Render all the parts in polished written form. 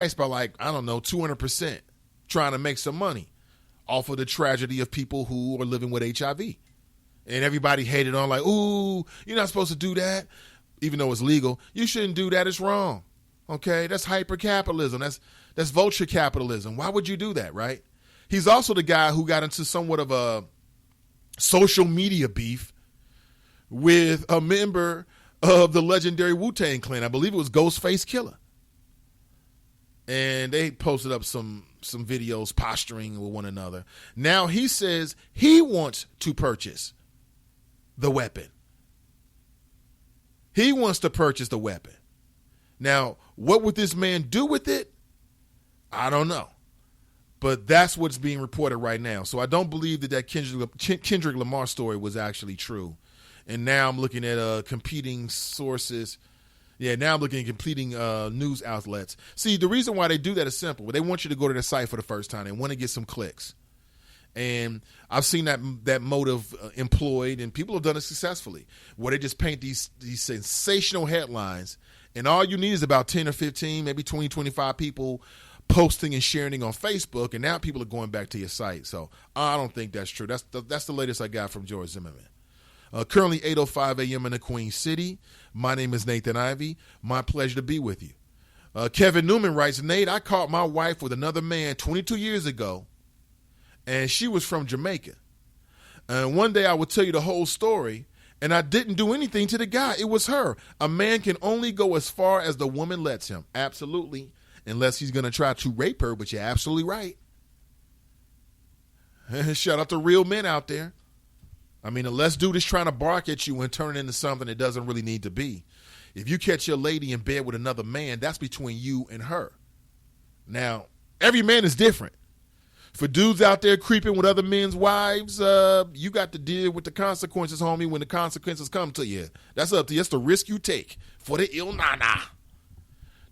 by like, I don't know, 200%, trying to make some money off of the tragedy of people who are living with HIV. And everybody hated on like, ooh, you're not supposed to do that. Even though it's legal, you shouldn't do that. It's wrong. Okay, that's hyper-capitalism. That's vulture capitalism. Why would you do that, right? He's also the guy who got into somewhat of a social media beef with a member of the legendary Wu-Tang Clan. I believe it was Ghostface Killer. And they posted up some videos posturing with one another. Now he says he wants to purchase the weapon. He wants to purchase the weapon. Now, what would this man do with it? I don't know. But that's what's being reported right now. So I don't believe that Kendrick Lamar story was actually true. And now I'm looking at competing sources. Yeah, now I'm looking at competing news outlets. See, the reason why they do that is simple. They want you to go to their site for the first time. They want to get some clicks. And I've seen that motive employed, and people have done it successfully, where they just paint these sensational headlines, and all you need is about 10 or 15, maybe 20, 25 people posting and sharing on Facebook, and now people are going back to your site. So I don't think that's true. That's the latest I got from George Zimmerman. Currently 8:05 a.m. in the Queen City. My name is Nathan Ivey. My pleasure to be with you. Kevin Newman writes, Nate, I caught my wife with another man 22 years ago, and she was from Jamaica. And one day I will tell you the whole story, and I didn't do anything to the guy. It was her. A man can only go as far as the woman lets him. Absolutely. Unless he's going to try to rape her, but you're absolutely right. Shout out to real men out there. I mean, unless dude is trying to bark at you and turn it into something it doesn't really need to be. If you catch your lady in bed with another man, that's between you and her. Now, every man is different. For dudes out there creeping with other men's wives, you got to deal with the consequences, homie, when the consequences come to you. That's up to you. That's the risk you take for the ill nana.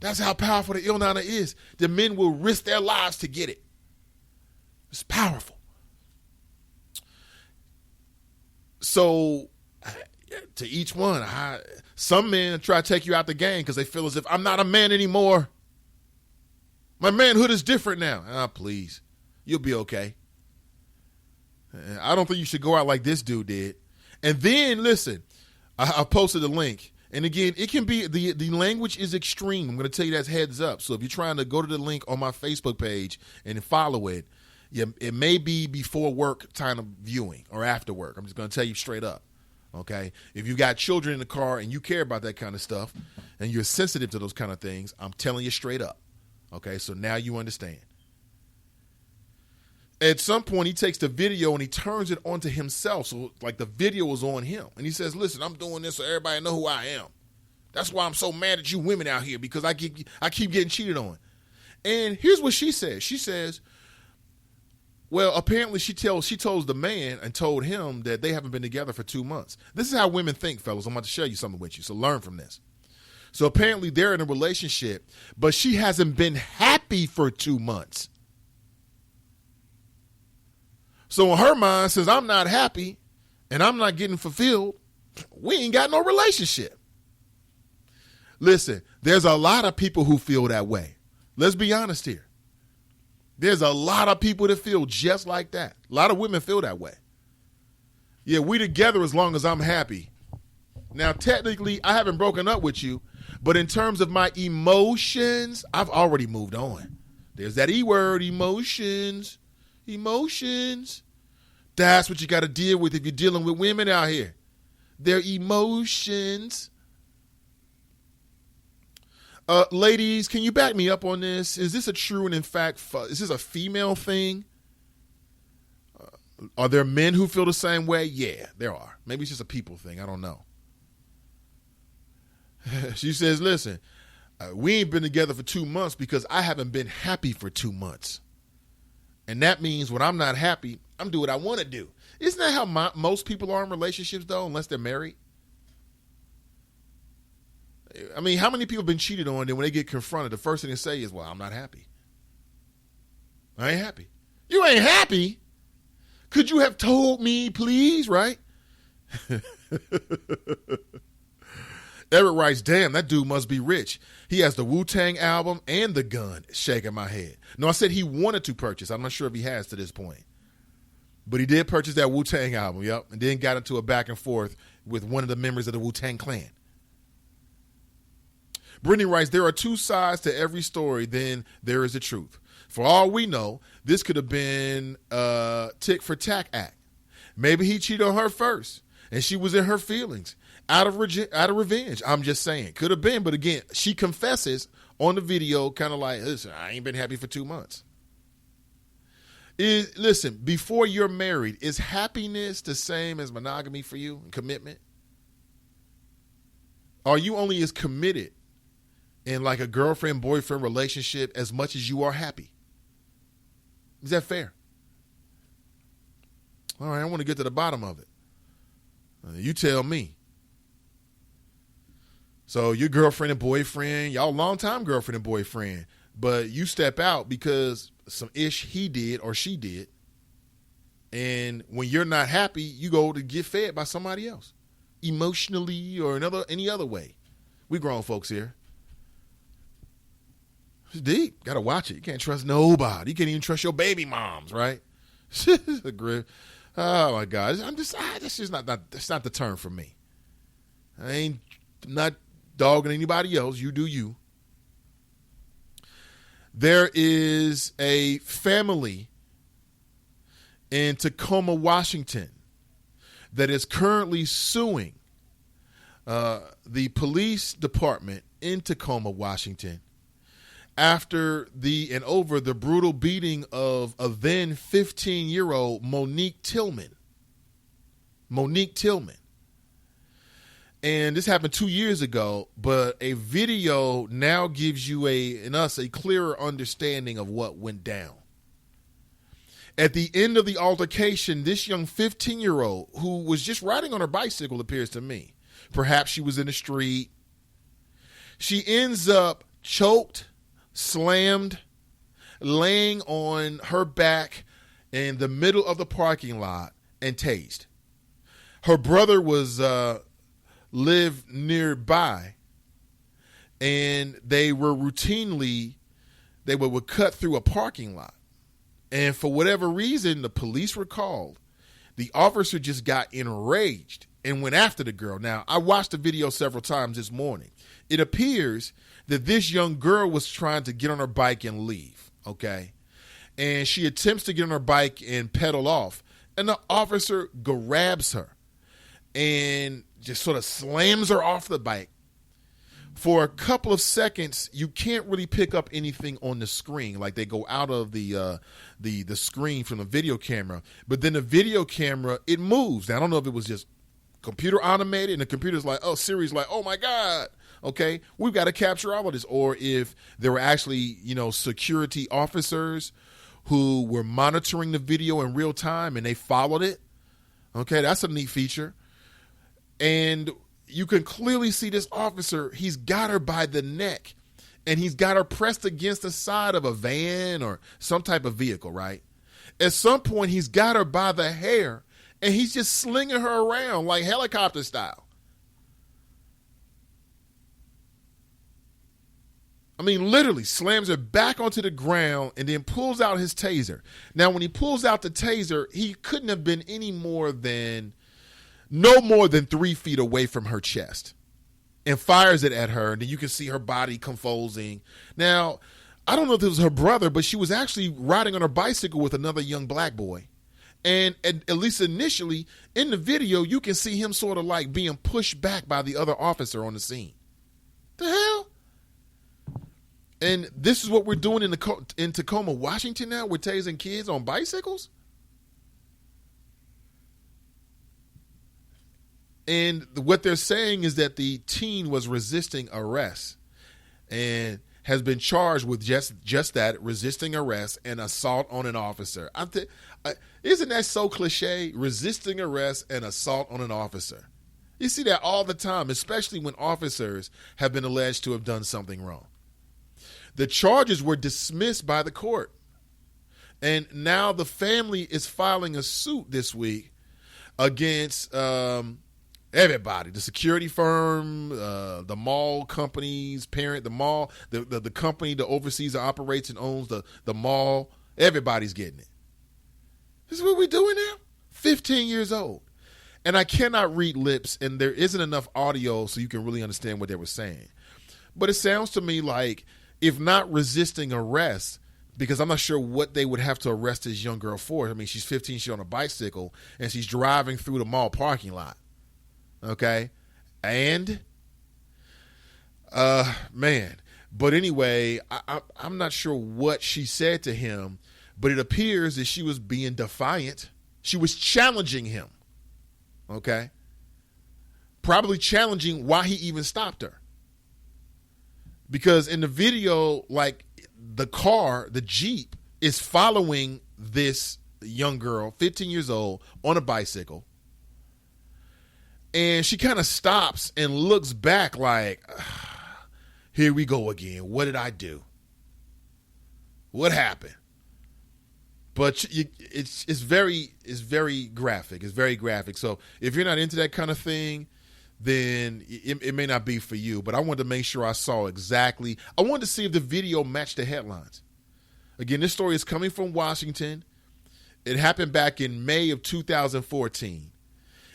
That's how powerful the ill nana is. The men will risk their lives to get it. It's powerful. So, to each one, some men try to take you out the game because they feel as if I'm not a man anymore. My manhood is different now. Please. You'll be okay. I don't think you should go out like this dude did. And then, listen, I posted a link. And again, it can be, the language is extreme. I'm going to tell you that's heads up. So if you're trying to go to the link on my Facebook page and follow it, it may be before work time of viewing or after work. I'm just going to tell you straight up. Okay? If you got children in the car and you care about that kind of stuff and you're sensitive to those kind of things, I'm telling you straight up. Okay? So now you understand. At some point, he takes the video and he turns it onto himself. So, like, the video is on him. And he says, listen, I'm doing this so everybody know who I am. That's why I'm so mad at you women out here, because I keep getting cheated on. And here's what she says. She says, well, apparently she told the man and told him that they haven't been together for 2 months. This is how women think, fellas. I'm about to share you something with you, so learn from this. So apparently they're in a relationship, but she hasn't been happy for 2 months. So in her mind, since I'm not happy and I'm not getting fulfilled, we ain't got no relationship. Listen, there's a lot of people who feel that way. Let's be honest here. There's a lot of people that feel just like that. A lot of women feel that way. Yeah, we together as long as I'm happy. Now, technically, I haven't broken up with you, but in terms of my emotions, I've already moved on. There's that E word, emotions. Emotions. That's what you got to deal with if you're dealing with women out here. Their emotions. Ladies, can you back me up on this? Is this a true and in fact, is this a female thing? Are there men who feel the same way? Yeah, there are. Maybe it's just a people thing. I don't know. She says, listen, we ain't been together for 2 months because I haven't been happy for 2 months. And that means when I'm not happy, I'm doing what I want to do. Isn't that how most people are in relationships, though, unless they're married? I mean, how many people have been cheated on, and when they get confronted, the first thing they say is, well, I'm not happy. I ain't happy. You ain't happy? Could you have told me, please, right? Eric writes, damn, that dude must be rich. He has the Wu-Tang album and the gun. Shaking my head. No, I said he wanted to purchase. I'm not sure if he has to this point. But he did purchase that Wu-Tang album, yep, and then got into a back and forth with one of the members of the Wu-Tang Clan. Brittany writes, there are two sides to every story, then there is the truth. For all we know, this could have been a tick for tack act. Maybe he cheated on her first, and she was in her feelings out of revenge. I'm just saying. Could have been, but again, she confesses on the video kind of like, listen, I ain't been happy for 2 months. Listen, before you're married, is happiness the same as monogamy for you and commitment? Are you only as committed in like a girlfriend-boyfriend relationship as much as you are happy? Is that fair? All right, I want to get to the bottom of it. You tell me. So your girlfriend and boyfriend, y'all long-time girlfriend and boyfriend, but you step out because some ish he did or she did, and when you're not happy, you go to get fed by somebody else, emotionally or any other way. We grown folks here. It's deep. Got to watch it. You can't trust nobody. You can't even trust your baby moms, right? Oh my God! That's just not that's not the term for me. I ain't not dogging anybody else. You do you. There is a family in Tacoma, Washington, that is currently suing the police department in Tacoma, Washington, after over the brutal beating of a then 15-year-old Monique Tillman. And this happened 2 years ago, but a video now gives you a clearer understanding of what went down. At the end of the altercation, this young 15-year-old who was just riding on her bicycle, appears to me. Perhaps she was in the street. She ends up choked, slammed, laying on her back in the middle of the parking lot and tased. Her brother lived nearby, and they would cut through a parking lot. And for whatever reason, the police were called. The officer just got enraged and went after the girl. Now, I watched the video several times this morning. It appears that this young girl was trying to get on her bike and leave, okay? And she attempts to get on her bike and pedal off, and the officer grabs her and just sort of slams her off the bike. For a couple of seconds, you can't really pick up anything on the screen. Like they go out of the screen from the video camera, but then the video camera, it moves. Now, I don't know if it was just computer automated and the computer's like, oh, Siri's like, oh my God, okay, we've got to capture all of this. Or if there were actually, security officers who were monitoring the video in real time and they followed it. Okay, that's a neat feature. And you can clearly see this officer, he's got her by the neck and he's got her pressed against the side of a van or some type of vehicle, right? At some point, he's got her by the hair and he's just slinging her around like helicopter style. I mean, literally slams her back onto the ground and then pulls out his taser. Now, when he pulls out the taser, he couldn't have been no more than 3 feet away from her chest, and fires it at her. And then you can see her body convulsing. Now, I don't know if it was her brother, but she was actually riding on her bicycle with another young black boy. And at least initially in the video, you can see him sort of like being pushed back by the other officer on the scene. The hell? And this is what we're doing in Tacoma, Washington now? We're tasing kids on bicycles? And what they're saying is that the teen was resisting arrest and has been charged with just that, resisting arrest and assault on an officer. Isn't that so cliche? Resisting arrest and assault on an officer. You see that all the time, especially when officers have been alleged to have done something wrong. The charges were dismissed by the court. And now the family is filing a suit this week against Everybody, the security firm, the mall company's parent, the mall, the company that oversees and operates and owns the mall, everybody's getting it. This is what we're doing now? 15 years old. And I cannot read lips, and there isn't enough audio so you can really understand what they were saying. But it sounds to me like, if not resisting arrest, because I'm not sure what they would have to arrest this young girl for. I mean, she's 15, she's on a bicycle, and she's driving through the mall parking lot. Okay? And, man. But anyway, I'm not sure what she said to him, but it appears that she was being defiant. She was challenging him. Okay? Probably challenging why he even stopped her. Because in the video, like, the car, the Jeep, is following this young girl, 15 years old, on a bicycle. And she kind of stops and looks back like, here we go again. What did I do? What happened? But it's very graphic. It's very graphic. So if you're not into that kind of thing, then it may not be for you. But I wanted to make sure I saw exactly. I wanted to see if the video matched the headlines. Again, this story is coming from Washington. It happened back in May of 2014.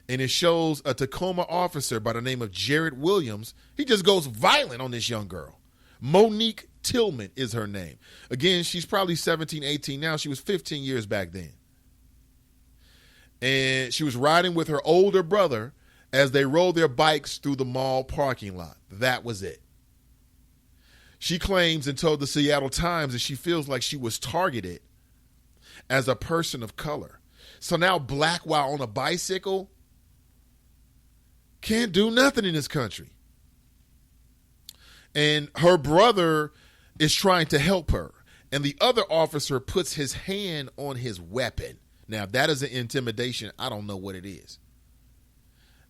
And it shows a Tacoma officer by the name of Jared Williams. He just goes violent on this young girl. Monique Tillman is her name. Again, she's probably 17, 18 now. She was 15 years back then. And she was riding with her older brother as they rode their bikes through the mall parking lot. That was it. She claims and told the Seattle Times that she feels like she was targeted as a person of color. So now black while on a bicycle can't do nothing in this country. And her brother is trying to help her. And the other officer puts his hand on his weapon. Now, if that is an intimidation, I don't know what it is.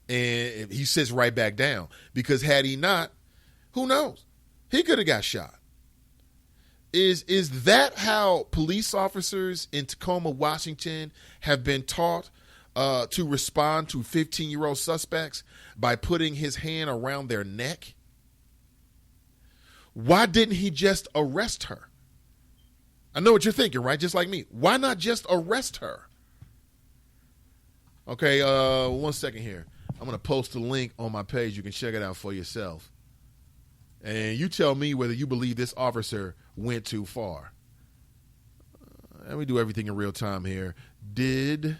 And he sits right back down. Because had he not, who knows? He could have got shot. Is that how police officers in Tacoma, Washington have been taught to respond to 15-year-old suspects by putting his hand around their neck? Why didn't he just arrest her? I know what you're thinking, right? Just like me. Why not just arrest her? Okay, 1 second here. I'm going to post a link on my page. You can check it out for yourself. And you tell me whether you believe this officer went too far. Let me do everything in real time here. Did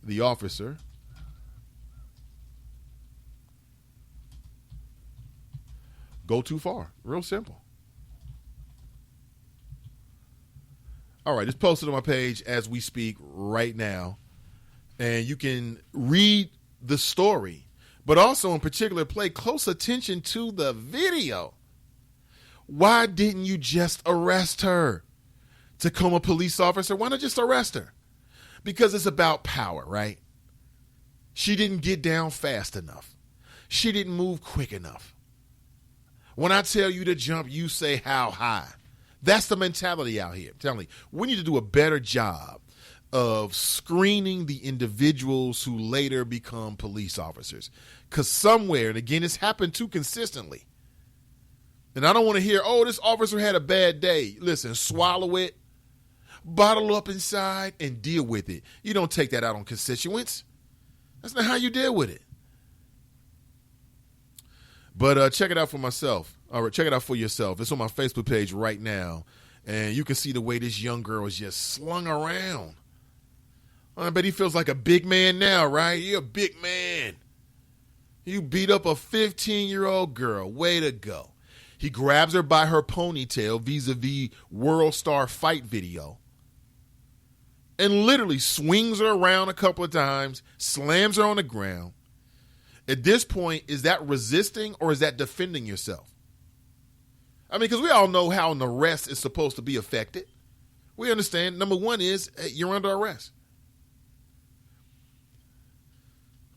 the officer go too far? Real simple. All right, it's posted on my page as we speak right now. And you can read the story, but also in particular pay close attention to the video. Why didn't you just arrest her? Tacoma police officer, why not just arrest her? Because it's about power, right? She didn't get down fast enough. She didn't move quick enough. When I tell you to jump, you say how high. That's the mentality out here. I'm telling you, we need to do a better job of screening the individuals who later become police officers. Because somewhere, and again, it's happened too consistently. And I don't want to hear, oh, this officer had a bad day. Listen, swallow it, bottle up inside, and deal with it. You don't take that out on constituents. That's not how you deal with it. But check it out for myself. All right, check it out for yourself. It's on my Facebook page right now. And you can see the way this young girl is just slung around. I bet he feels like a big man now, right? You're a big man. You beat up a 15-year-old girl. Way to go. He grabs her by her ponytail vis-a-vis World Star fight video and literally swings her around a couple of times, slams her on the ground. At this point, is that resisting or is that defending yourself? I mean, because we all know how an arrest is supposed to be effected. We understand. Number one is you're under arrest.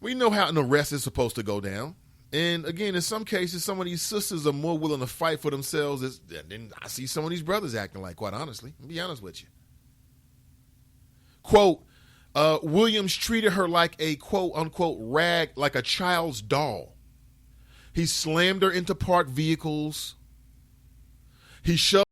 We know how an arrest is supposed to go down. And again, in some cases, some of these sisters are more willing to fight for themselves than I see some of these brothers acting like, quite honestly. I'll be honest with you. Quote, Williams treated her like a quote-unquote rag, like a child's doll. He slammed her into parked vehicles. He shoved